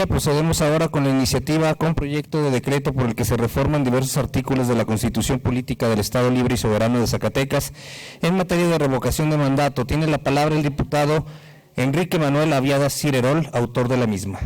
Secretaría, procedemos ahora con la iniciativa con proyecto de decreto por el que se reforman diversos artículos de la Constitución Política del Estado Libre y Soberano de Zacatecas en materia de revocación de mandato. Tiene la palabra el diputado Enrique Manuel Aviadas Cirerol, autor de la misma.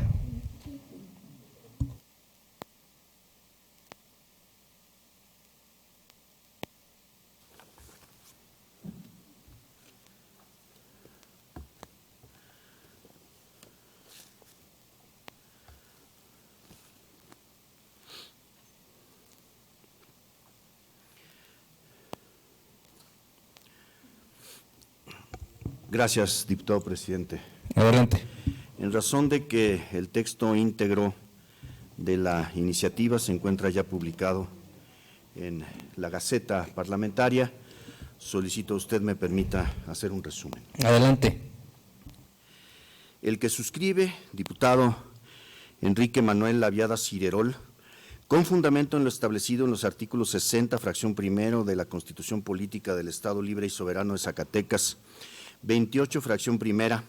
Gracias, diputado presidente. Adelante. En razón de que el texto íntegro de la iniciativa se encuentra ya publicado en la Gaceta Parlamentaria, solicito a usted me permita hacer un resumen. Adelante. El que suscribe, diputado Enrique Manuel Aviadas Cirerol, con fundamento en lo establecido en los artículos 60, fracción primero de la Constitución Política del Estado Libre y Soberano de Zacatecas, 28, fracción primera,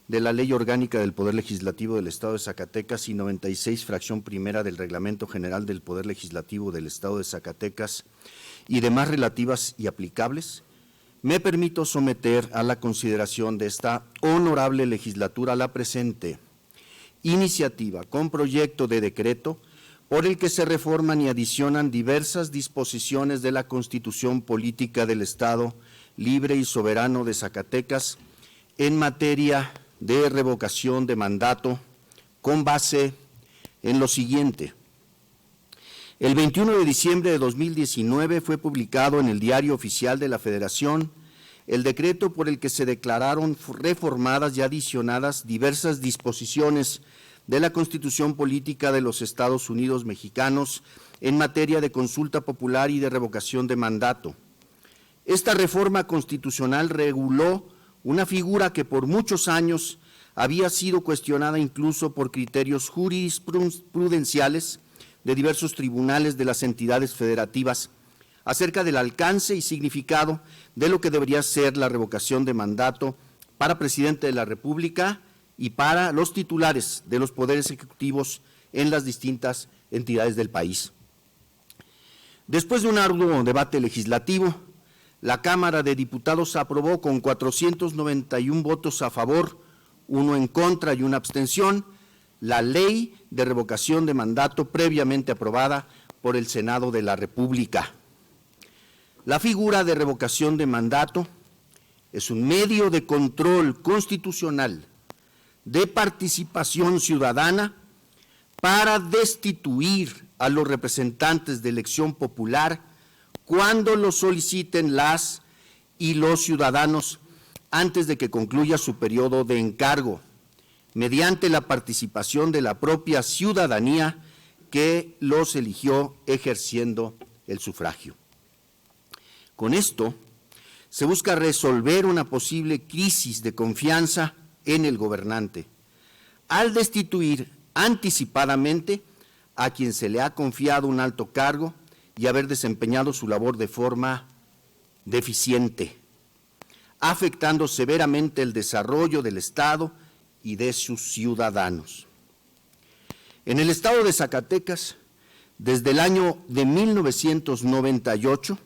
de la Ley Orgánica del Poder Legislativo del Estado de Zacatecas y 96, fracción primera del Reglamento General del Poder Legislativo del Estado de Zacatecas y demás relativas y aplicables, me permito someter a la consideración de esta honorable legislatura la presente iniciativa con proyecto de decreto por el que se reforman y adicionan diversas disposiciones de la Constitución Política del Estado Libre y Soberano de Zacatecas en materia de revocación de mandato con base en lo siguiente. El 21 de diciembre de 2019 fue publicado en el Diario Oficial de la Federación el decreto por el que se declararon reformadas y adicionadas diversas disposiciones de la Constitución Política de los Estados Unidos Mexicanos en materia de consulta popular y de revocación de mandato. Esta reforma constitucional reguló una figura que por muchos años había sido cuestionada incluso por criterios jurisprudenciales de diversos tribunales de las entidades federativas acerca del alcance y significado de lo que debería ser la revocación de mandato para presidente de la República y para los titulares de los poderes ejecutivos en las distintas entidades del país. Después de un arduo debate legislativo, la Cámara de Diputados aprobó con 491 votos a favor, 1 en contra y 1 abstención, la Ley de Revocación de Mandato previamente aprobada por el Senado de la República. La figura de revocación de mandato es un medio de control constitucional de participación ciudadana para destituir a los representantes de elección popular cuando lo soliciten las y los ciudadanos antes de que concluya su periodo de encargo, mediante la participación de la propia ciudadanía que los eligió ejerciendo el sufragio. Con esto se busca resolver una posible crisis de confianza en el gobernante, al destituir anticipadamente a quien se le ha confiado un alto cargo y haber desempeñado su labor de forma deficiente, afectando severamente el desarrollo del Estado y de sus ciudadanos. En el Estado de Zacatecas, desde el año de 1998,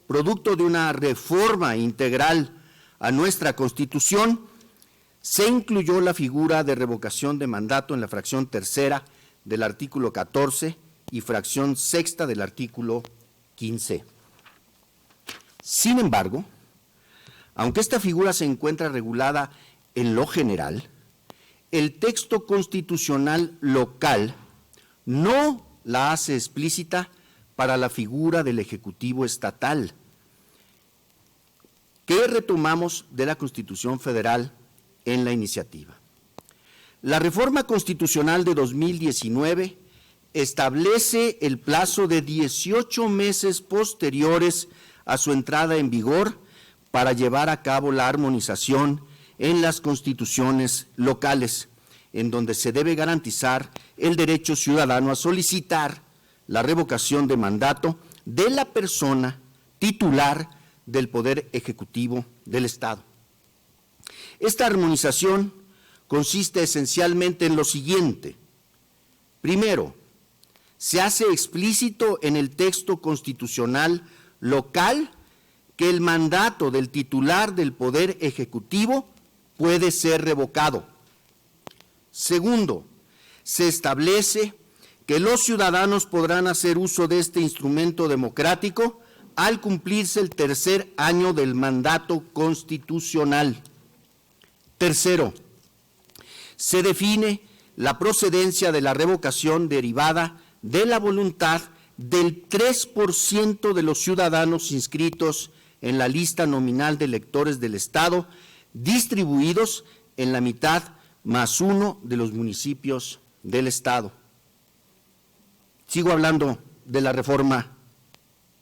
producto de una reforma integral a nuestra Constitución, se incluyó la figura de revocación de mandato en la fracción tercera del artículo 14 y fracción sexta del artículo 15. Sin embargo, aunque esta figura se encuentra regulada en lo general, el texto constitucional local no la hace explícita para la figura del Ejecutivo Estatal, que retomamos de la Constitución Federal en la iniciativa. La reforma constitucional de 2019 establece el plazo de 18 meses posteriores a su entrada en vigor para llevar a cabo la armonización en las constituciones locales, en donde se debe garantizar el derecho ciudadano a solicitar la revocación de mandato de la persona titular del Poder Ejecutivo del Estado. Esta armonización consiste esencialmente en lo siguiente: Primero, se hace explícito en el texto constitucional local que el mandato del titular del Poder Ejecutivo puede ser revocado. Segundo, se establece que los ciudadanos podrán hacer uso de este instrumento democrático al cumplirse el tercer año del mandato constitucional. Tercero, se define la procedencia de la revocación derivada de la voluntad del 3% de los ciudadanos inscritos en la lista nominal de electores del Estado, distribuidos en la mitad más uno de los municipios del Estado. Sigo hablando de la reforma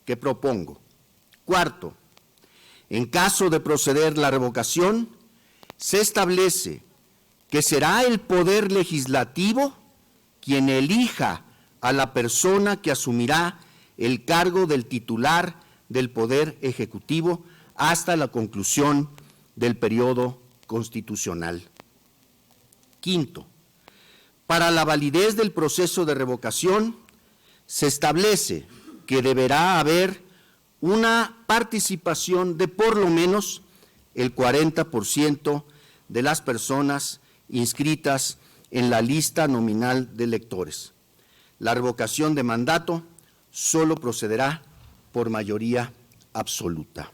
que propongo. Cuarto, en caso de proceder la revocación, se establece que será el Poder Legislativo quien elija a la persona que asumirá el cargo del titular del Poder Ejecutivo hasta la conclusión del periodo constitucional. Quinto, para la validez del proceso de revocación, se establece que deberá haber una participación de por lo menos el 40% de las personas inscritas en la lista nominal de electores. La revocación de mandato solo procederá por mayoría absoluta.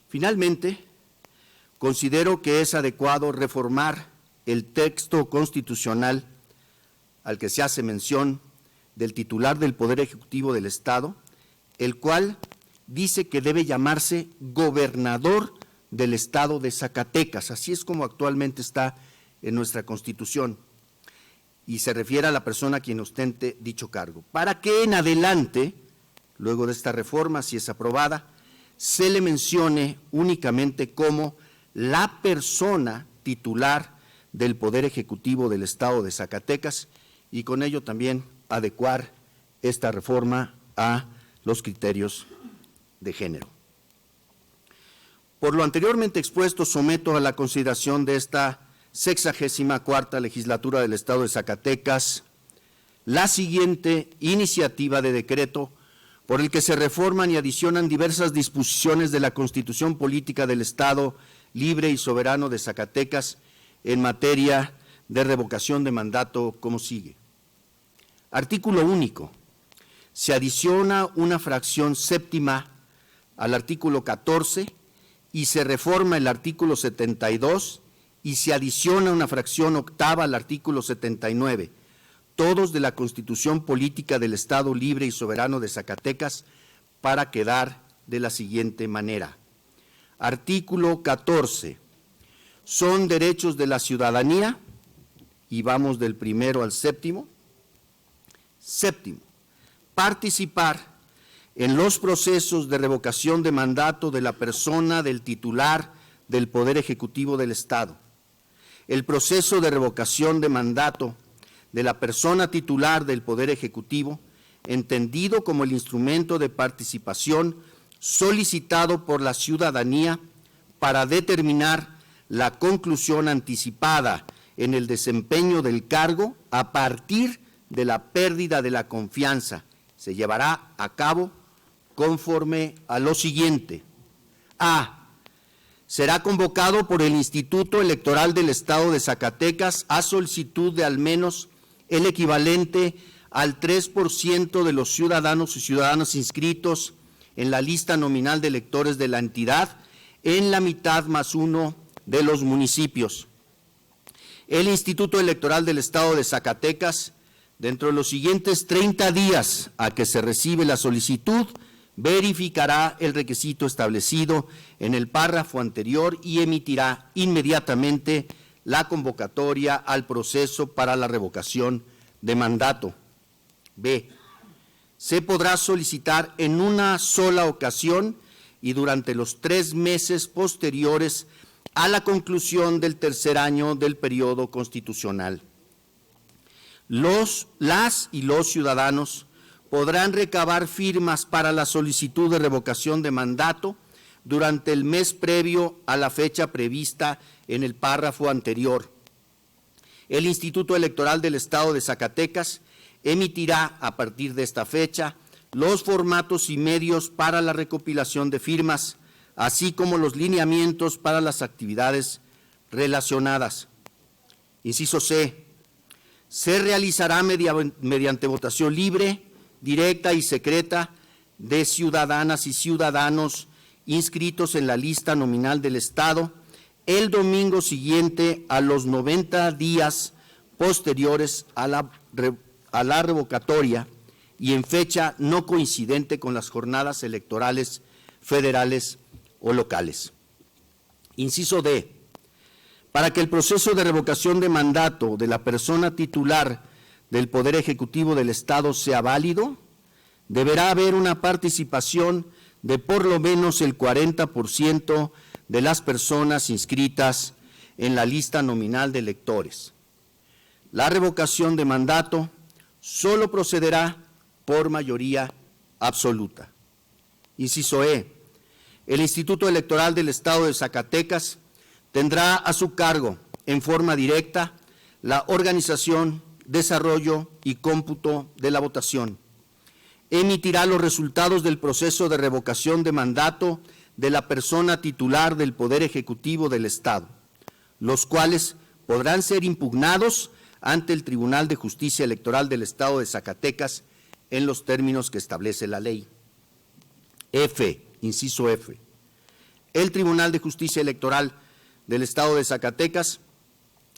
Finalmente, considero que es adecuado reformar el texto constitucional al que se hace mención del titular del Poder Ejecutivo del Estado, el cual dice que debe llamarse gobernador del Estado de Zacatecas, así es como actualmente está en nuestra Constitución, y se refiere a la persona a quien ostente dicho cargo, para que en adelante, luego de esta reforma, si es aprobada, se le mencione únicamente como la persona titular del Poder Ejecutivo del Estado de Zacatecas, y con ello también adecuar esta reforma a los criterios de género. Por lo anteriormente expuesto, someto a la consideración de esta 64ª legislatura del Estado de Zacatecas la siguiente iniciativa de decreto por el que se reforman y adicionan diversas disposiciones de la Constitución Política del Estado Libre y Soberano de Zacatecas en materia de revocación de mandato, como sigue. Artículo único. Se adiciona una fracción séptima al artículo 14 y se reforma el artículo 72 y se adiciona una fracción octava al artículo 79, todos de la Constitución Política del Estado Libre y Soberano de Zacatecas, para quedar de la siguiente manera. Artículo 14. Son derechos de la ciudadanía, y vamos del primero al séptimo. Séptimo, participar en los procesos de revocación de mandato de la persona del titular del Poder Ejecutivo del Estado. El proceso de revocación de mandato de la persona titular del Poder Ejecutivo, entendido como el instrumento de participación solicitado por la ciudadanía para determinar la conclusión anticipada en el desempeño del cargo a partir de la pérdida de la confianza, se llevará a cabo conforme a lo siguiente. A. Será convocado por el Instituto Electoral del Estado de Zacatecas a solicitud de al menos el equivalente al 3% de los ciudadanos y ciudadanas inscritos en la lista nominal de electores de la entidad en la mitad más uno de los municipios. El Instituto Electoral del Estado de Zacatecas, dentro de los siguientes 30 días a que se recibe la solicitud, verificará el requisito establecido en el párrafo anterior y emitirá inmediatamente la convocatoria al proceso para la revocación de mandato. B. Se podrá solicitar en una sola ocasión y durante los 3 meses posteriores a la conclusión del tercer año del periodo constitucional. Las y los ciudadanos podrán recabar firmas para la solicitud de revocación de mandato durante el mes previo a la fecha prevista en el párrafo anterior. el Instituto Electoral del Estado de Zacatecas emitirá a partir de esta fecha los formatos y medios para la recopilación de firmas, así como los lineamientos para las actividades relacionadas. Inciso C. Se realizará mediante votación libre, directa y secreta de ciudadanas y ciudadanos inscritos en la lista nominal del Estado el domingo siguiente a los 90 días posteriores a la revocatoria y en fecha no coincidente con las jornadas electorales federales o locales. Inciso D. Para que el proceso de revocación de mandato de la persona titular del Poder Ejecutivo del Estado sea válido, deberá haber una participación de por lo menos el 40% de las personas inscritas en la lista nominal de electores. La revocación de mandato solo procederá por mayoría absoluta. Inciso E. El Instituto Electoral del Estado de Zacatecas tendrá a su cargo, en forma directa, la organización, desarrollo y cómputo de la votación. Emitirá los resultados del proceso de revocación de mandato de la persona titular del Poder Ejecutivo del Estado, los cuales podrán ser impugnados ante el Tribunal de Justicia Electoral del Estado de Zacatecas en los términos que establece la ley. F, inciso F. El Tribunal de Justicia Electoral del Estado de Zacatecas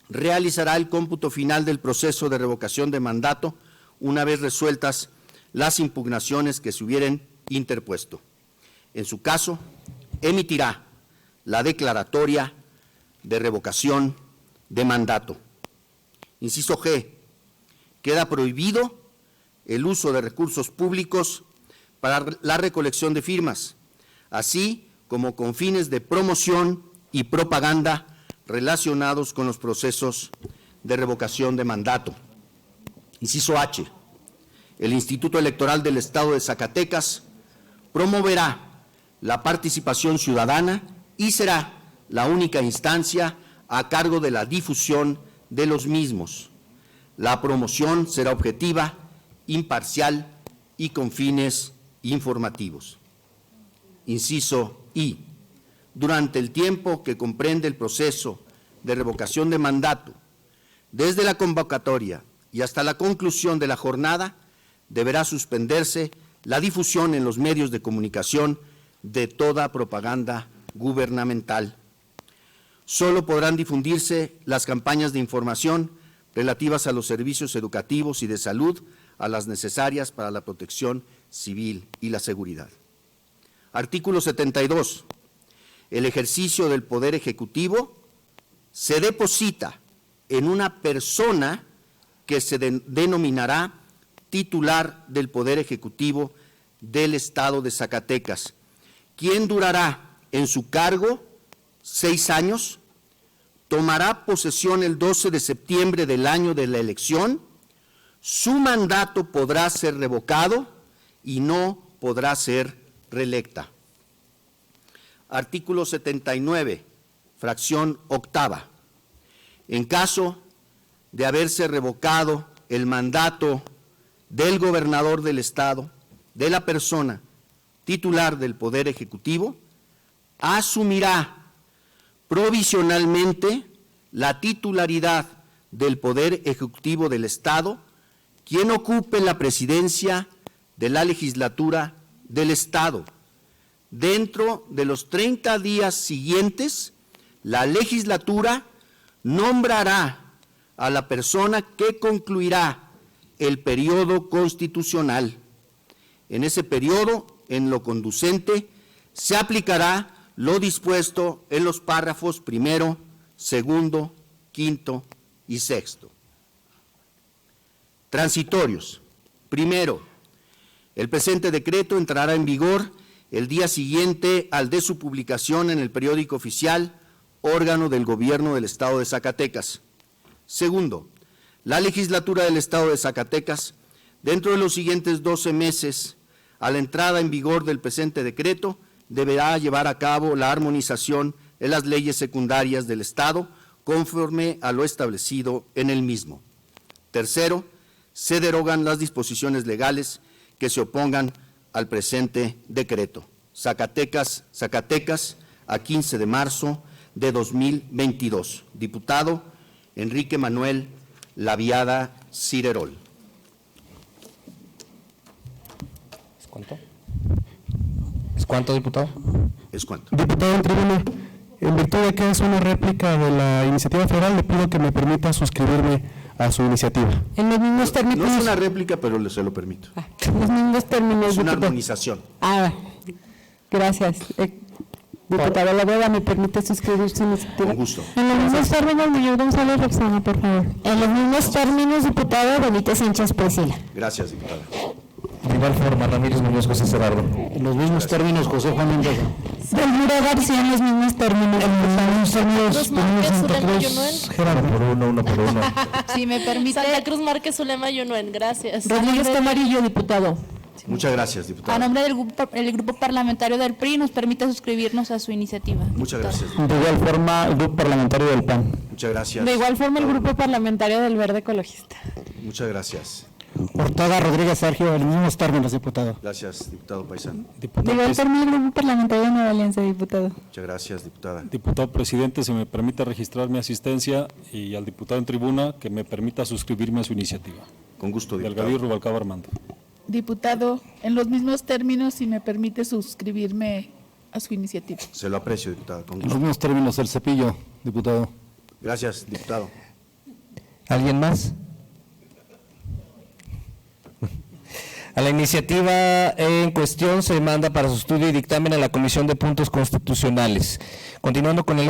realizará el cómputo final del proceso de revocación de mandato una vez resueltas las impugnaciones que se hubieren interpuesto. En su caso, emitirá la declaratoria de revocación de mandato. Inciso G. Queda prohibido el uso de recursos públicos para la recolección de firmas, así como con fines de promoción y propaganda relacionados con los procesos de revocación de mandato. Inciso H. El Instituto Electoral del Estado de Zacatecas promoverá la participación ciudadana y será la única instancia a cargo de la difusión de los mismos. La promoción será objetiva, imparcial y con fines informativos. Inciso I. Durante el tiempo que comprende el proceso de revocación de mandato, desde la convocatoria y hasta la conclusión de la jornada, deberá suspenderse la difusión en los medios de comunicación de toda propaganda gubernamental. Solo podrán difundirse las campañas de información relativas a los servicios educativos y de salud, a las necesarias para la protección civil y la seguridad. Artículo 72. El ejercicio del Poder Ejecutivo se deposita en una persona que se denominará titular del Poder Ejecutivo del Estado de Zacatecas, quien durará en su cargo 6 años, tomará posesión el 12 de septiembre del año de la elección, su mandato podrá ser revocado y no podrá ser reelecta. Artículo 79, fracción octava. En caso de haberse revocado el mandato del gobernador del Estado, de la persona titular del Poder Ejecutivo, asumirá provisionalmente la titularidad del Poder Ejecutivo del Estado quien ocupe la presidencia de la legislatura del Estado. Dentro de los 30 días siguientes, la legislatura nombrará a la persona que concluirá el periodo constitucional. En ese periodo, en lo conducente, se aplicará lo dispuesto en los párrafos primero, segundo, quinto y sexto. Transitorios. Primero, el presente decreto entrará en vigor el día siguiente al de su publicación en el periódico oficial, órgano del Gobierno del Estado de Zacatecas. Segundo, la legislatura del Estado de Zacatecas, dentro de los siguientes 12 meses, a la entrada en vigor del presente decreto, deberá llevar a cabo la armonización de las leyes secundarias del Estado conforme a lo establecido en el mismo. Tercero, se derogan las disposiciones legales que se opongan al presente decreto. Zacatecas, a 15 de marzo de 2022. Diputado Enrique Manuel Laviada Cirerol. ¿Es cuánto? ¿Es cuánto, diputado? Es cuánto. Diputado en tribuna, en virtud de que es una réplica de la iniciativa federal, le pido que me permita suscribirme a su iniciativa. En los mismos términos. No es una réplica, pero se lo permito. En los mismos términos. Es una diputado. armonización. Gracias. Diputado Laveda, ¿me permite suscribir su iniciativa? Con gusto. En los mismos términos, Mayor González Roxana, por favor. En los mismos términos, diputado Benítez Sánchez Priscila. Gracias, diputada. De igual forma, Ramírez Muñoz José Cerrardo. En los mismos términos, José Juan Mendoza. Delmiro García, en los mismos términos. Cruz Márquez, Zulema Yunuen. Uno por uno. Si me permite. Santa Cruz Márquez, Zulema Yunuen. Gracias. Rodríguez Camarillo, diputado. Muchas gracias, diputada. A nombre del grupo parlamentario del PRI, nos permite suscribirnos a su iniciativa. Muchas gracias. De igual forma, el grupo parlamentario del PAN. Muchas gracias. De igual forma, el grupo parlamentario del Verde Ecologista. Muchas gracias. Ortega Rodríguez Sergio, en los mismos términos, diputado. Gracias, diputado Paisano. De igual forma, el grupo parlamentario de Nueva Alianza, diputado. Muchas gracias, diputada. Diputado presidente, si me permite registrar mi asistencia, y al diputado en tribuna que me permita suscribirme a su iniciativa. Con gusto, diputado. Delgadillo Rubalcaba Armando. Diputado, en los mismos términos, si me permite suscribirme a su iniciativa. Se lo aprecio, diputada. Con En gusto. los mismos términos, el cepillo, diputado. Gracias, diputado. ¿Alguien más? A la iniciativa en cuestión se manda para su estudio y dictamen a la Comisión de Puntos Constitucionales. Continuando con el